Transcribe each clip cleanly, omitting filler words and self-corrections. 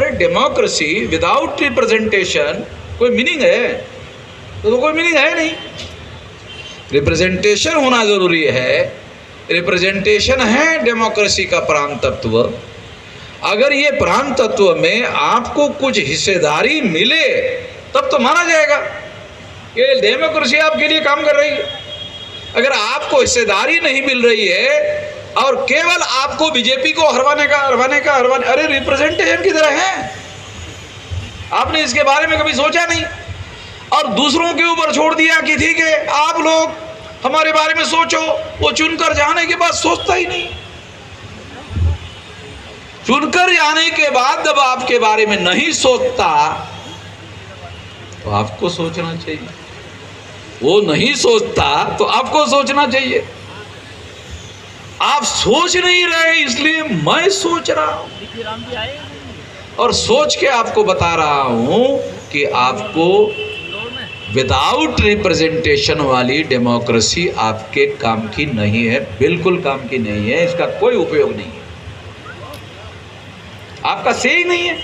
अरे democracy without representation कोई meaning है? तो कोई मीनिंग है नहीं। रिप्रेजेंटेशन होना जरूरी है। रिप्रेजेंटेशन है डेमोक्रेसी का प्राण तत्व। अगर ये प्राण तत्व में आपको कुछ हिस्सेदारी मिले तब तो माना जाएगा कि डेमोक्रेसी आपके लिए काम कर रही है। अगर आपको हिस्सेदारी नहीं मिल रही है और केवल आपको बीजेपी को हरवाने का अरे रिप्रेजेंटेशन की तरह है। आपने इसके बारे में कभी सोचा नहीं और दूसरों के ऊपर छोड़ दिया कि ठीक है आप लोग हमारे बारे में सोचो। वो चुनकर जाने के बाद सोचता ही नहीं। चुनकर जाने के बाद जब आपके बारे में नहीं सोचता तो आपको सोचना चाहिए। वो नहीं सोचता तो आपको सोचना चाहिए। आप सोच नहीं रहे इसलिए मैं सोच रहा हूं और सोच के आपको बता रहा हूं कि आपको विदाउट रिप्रेजेंटेशन वाली डेमोक्रेसी आपके काम की नहीं है, बिल्कुल काम की नहीं है। इसका कोई उपयोग नहीं है। आपका से ही नहीं है।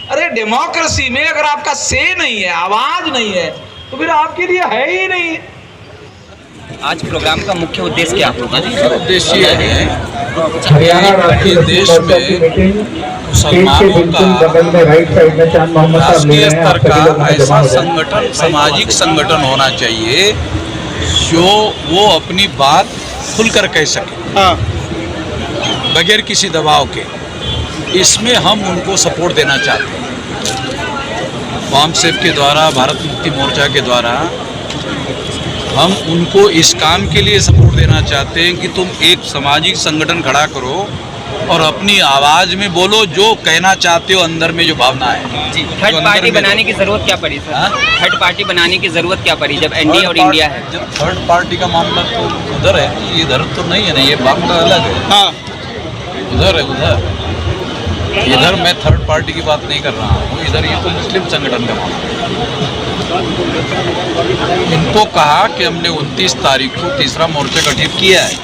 अरे डेमोक्रेसी में अगर आपका से नहीं है, आवाज नहीं है, तो फिर आपके लिए है ही नहीं। आज प्रोग्राम का मुख्य उद्देश्य क्या होगा? उद्देश्य यह है कि देश में मुसलमानों का राष्ट्रीय स्तर का ऐसा संगठन, सामाजिक संगठन होना चाहिए जो वो अपनी बात खुलकर कह सके बगैर किसी दबाव के। इसमें हम उनको सपोर्ट देना चाहते हैं। वामसेफ के द्वारा, भारत मुक्ति मोर्चा के द्वारा हम उनको इस काम के लिए सपोर्ट देना चाहते हैं कि तुम एक सामाजिक संगठन खड़ा करो और अपनी आवाज़ में बोलो जो कहना चाहते हो, अंदर में जो भावना है। जी, थर्ड पार्टी बनाने की ज़रूरत क्या पड़ी सर? थर्ड पार्टी बनाने की ज़रूरत क्या पड़ी जब एनडीए और इंडिया है? जब थर्ड पार्टी का मामला तो उधर है, इधर तो नहीं है ना, ये मामला अलग है। हाँ, उधर है, उधर। इधर मैं थर्ड पार्टी की बात नहीं कर रहा हूँ। इधर ये तो मुस्लिम संगठन का मामला है। इनको कहा कि हमने 29 तारीख को तीसरा मोर्चा गठित किया है।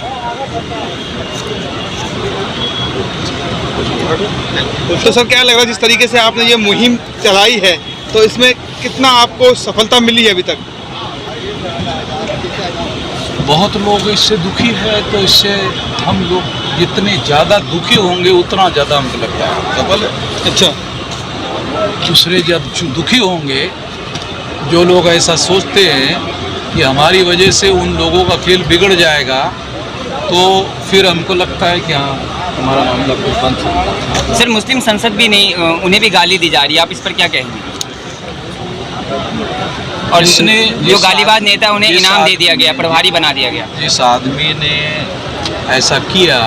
तो सर क्या लग रहा है जिस तरीके से आपने ये मुहिम चलाई है तो इसमें कितना आपको सफलता मिली है अभी तक? बहुत लोग इससे दुखी है, तो इससे हम लोग जितने ज़्यादा दुखी होंगे उतना ज़्यादा हमको लगता है सफल है। अच्छा, दूसरे जब दुखी होंगे, जो लोग ऐसा सोचते हैं कि हमारी वजह से उन लोगों का खेल बिगड़ जाएगा, तो फिर हमको लगता है कि हाँ हमारा मामला कुछ बन सकता है। सर मुस्लिम संसद भी नहीं, उन्हें भी गाली दी जा रही है, आप इस पर क्या कहेंगे? और इसने जो गालीबाज नेता उन्हें इनाम दे दिया गया, प्रभारी बना दिया गया। जिस आदमी ने ऐसा किया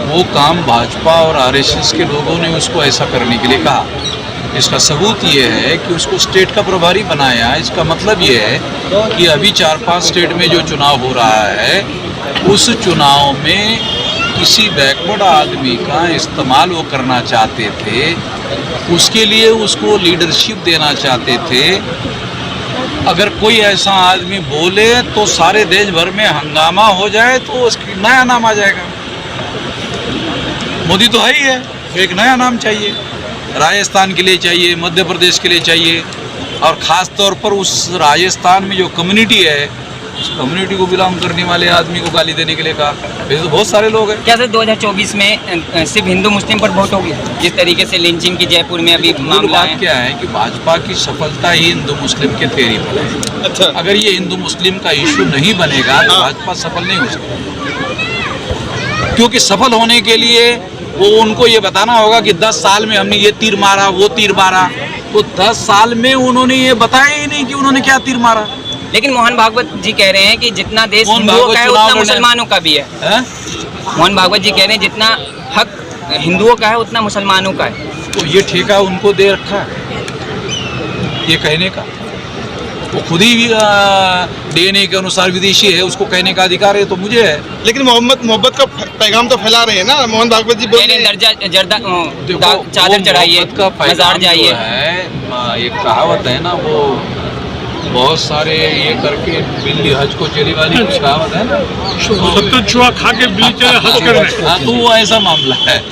वो काम भाजपा और आरएसएस के लोगों ने उसको ऐसा करने के लिए कहा। इसका सबूत ये है कि उसको स्टेट का प्रभारी बनाया। इसका मतलब ये है कि अभी 4-5 स्टेट में जो चुनाव हो रहा है उस चुनाव में किसी बैकवर्ड आदमी का इस्तेमाल वो करना चाहते थे, उसके लिए उसको लीडरशिप देना चाहते थे। अगर कोई ऐसा आदमी बोले तो सारे देश भर में हंगामा हो जाए तो उसकी नया नाम आ जाएगा। मोदी तो है ही है, तो एक नया नाम चाहिए। राजस्थान के लिए चाहिए, मध्य प्रदेश के लिए चाहिए, और ख़ास तौर पर उस राजस्थान में जो कम्युनिटी है उस कम्युनिटी को बिलोंग करने वाले आदमी को गाली देने के लिए कहा। वैसे तो बहुत सारे लोग हैं। क्या सर 2024 में सिर्फ हिंदू मुस्लिम पर वोट होगी? जिस तरीके से लिंचिंग की जयपुर में अभी मामला है। क्या है कि भाजपा की सफलता ही हिंदू मुस्लिम के थ्योरी पर है। अच्छा, अगर ये हिंदू मुस्लिम का इशू नहीं बनेगा तो भाजपा सफल नहीं हो सकती। क्योंकि सफल होने के लिए वो उनको ये बताना होगा कि 10 साल में हमने ये तीर मारा, वो तीर मारा। तो 10 साल में उन्होंने ये बताया ही नहीं कि उन्होंने क्या तीर मारा। लेकिन मोहन भागवत जी कह रहे हैं कि जितना देश हिंदुओं का है उतना मुसलमानों का भी है। मोहन भागवत जी कह रहे हैं जितना हक हिंदुओं का है उतना मुसलमानों का है। तो ये ठेका उनको दे रखा है ये कहने का। वो खुद ही डीएनए के अनुसार विदेशी है, उसको कहने का अधिकार है, तो मुझे है। लेकिन मोहब्बत का पैगाम तो फैला रहे हैं ना मोहन भागवत जी। चादर चढ़ाइए, मजार जाइए। एक कहावत है ना, वो बहुत सारे ये करके बिल्ली हज को चली वाली कुछ कहावत है ना, 70 चूहा खा के बिल्ली चले हज करने। हाँ, तो वो ऐसा मामला है।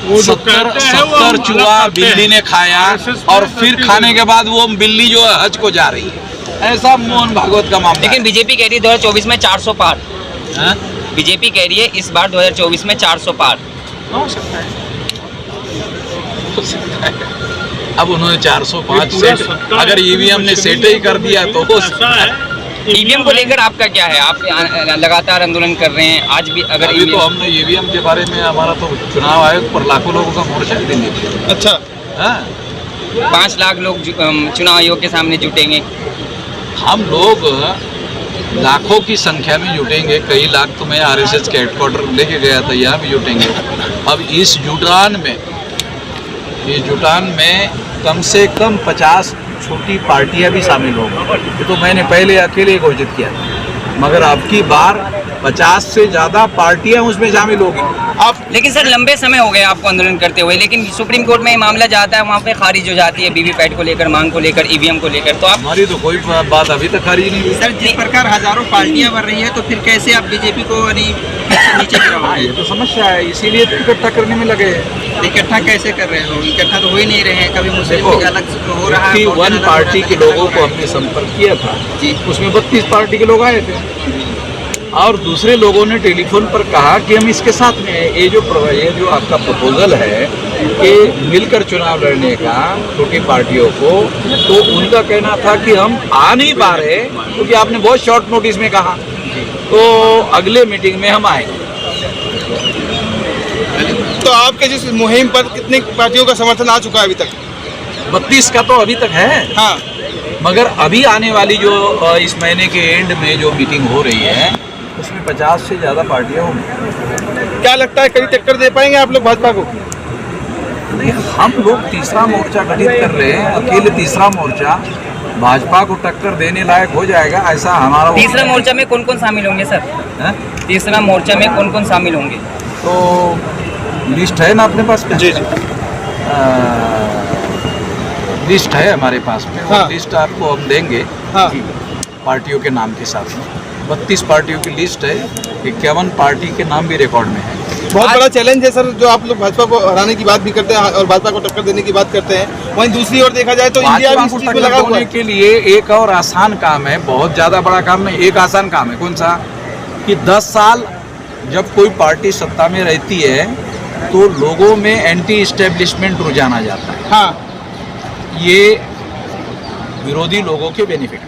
वो जो कहते हैं वो 70 चूहा करते बिल्ली हैं। ने खाया और फिर खाने के बाद वो बिल्ली जो है हज को जा रही है, ऐसा मोहन भागवत का मामला। लेकिन बीजेपी कह रही है 2024 में 400 पार। है। बीजेपी कह रही है इस बार 2024 में 400 पार। हो सकता है, हो सकता है। अब उन्होंने 405 सेट, अगर ईवीएम ने सेट ही कर दिया तो हो सकता है। ईवीएम को लेकर आपका क्या है? आप लगातार आंदोलन कर रहे हैं, आज भी अगर अभी तो हमने ईवीएम के बारे में, हमारा तो चुनाव आयोग पर लाखों लोगों का मोर्चा है दिल्ली में। अच्छा, हाँ, 5 लाख लोग चुनाव आयोग के सामने जुटेंगे। हम लोग लाखों की संख्या में जुटेंगे, कई लाख तो मैं आरएसएस के हेडक्वार्टर लेके गया था, यहाँ भी जुटेंगे। अब इस जुटान में कम से कम 50 छोटी पार्टियां भी शामिल होंगी। ये तो मैंने पहले अकेले घोषित किया था, मगर अब की बार 50 से ज़्यादा पार्टियां उसमें शामिल होगी। आप लेकिन सर लंबे समय हो गए आपको आंदोलन करते हुए, लेकिन सुप्रीम कोर्ट में ये मामला जाता है, वहाँ पे खारिज हो जाती है वीवीपैट को लेकर, मांग को लेकर, ईवीएम को लेकर, तो आप हमारी तो कोई बात अभी तक खारिज नहीं हुई। सर जिस प्रकार हजारों पार्टियां बन रही है तो फिर कैसे आप बीजेपी को नीचे हाँ, गिराओगे? ये तो समस्या है, इसीलिए तो इकट्ठा करने में लगे हैं। इकट्ठा कैसे कर रहे हो? इकट्ठा तो हो ही नहीं रहे हैं, कभी मुस्लिम देखो, लीग अलग हो रहा है, 51 पार्टी के लोगों को हमने संपर्क किया था, उसमें 32 पार्टी के लोग आए थे और दूसरे लोगों ने टेलीफोन पर कहा कि हम इसके साथ में हैं। ये जो आपका प्रपोजल है कि मिलकर चुनाव लड़ने का छोटी पार्टियों को, तो उनका कहना था कि हम आ नहीं पा रहे क्योंकि आपने बहुत शॉर्ट नोटिस में कहा, तो अगले मीटिंग में हम आएंगे। तो आपके जिस मुहिम पर कितनी पार्टियों का समर्थन आ चुका है अभी तक? 32 का तो अभी तक है, हाँ, मगर अभी आने वाली जो इस महीने के एंड में जो मीटिंग हो रही है उसमें 50 से ज़्यादा पार्टियां होंगी। क्या लगता है कभी टक्कर दे पाएंगे आप लोग भाजपा को? नहीं, हम लोग तीसरा मोर्चा गठित कर रहे हैं, अकेले तीसरा मोर्चा भाजपा को टक्कर देने लायक हो जाएगा ऐसा हमारा। तीसरा मोर्चा में कौन कौन शामिल होंगे सर? है? तीसरा मोर्चा में कौन कौन शामिल होंगे? तो लिस्ट है ना अपने पास में? जी जी, लिस्ट है हमारे पास में, हाँ। वो लिस्ट आपको हम देंगे हाँ, पार्टियों के नाम के साथ में। 32 पार्टियों की लिस्ट है, 51 पार्टी के नाम भी रिकॉर्ड में है। बहुत बड़ा चैलेंज है सर, जो आप लोग भाजपा को हराने की बात भी करते हैं और भाजपा को टक्कर देने की बात करते हैं, वहीं दूसरी ओर देखा जाए तो इंडिया भी भाजपा इस को चीज में टक्कर लगा हुआ देने है। के लिए एक और आसान काम है, बहुत ज़्यादा बड़ा काम नहीं, एक आसान काम है। कौन सा? कि 10 साल जब कोई पार्टी सत्ता में रहती है तो लोगों में एंटी इस्टेब्लिशमेंट रुझान आ जाता है। हाँ, ये विरोधी लोगों के बेनिफिट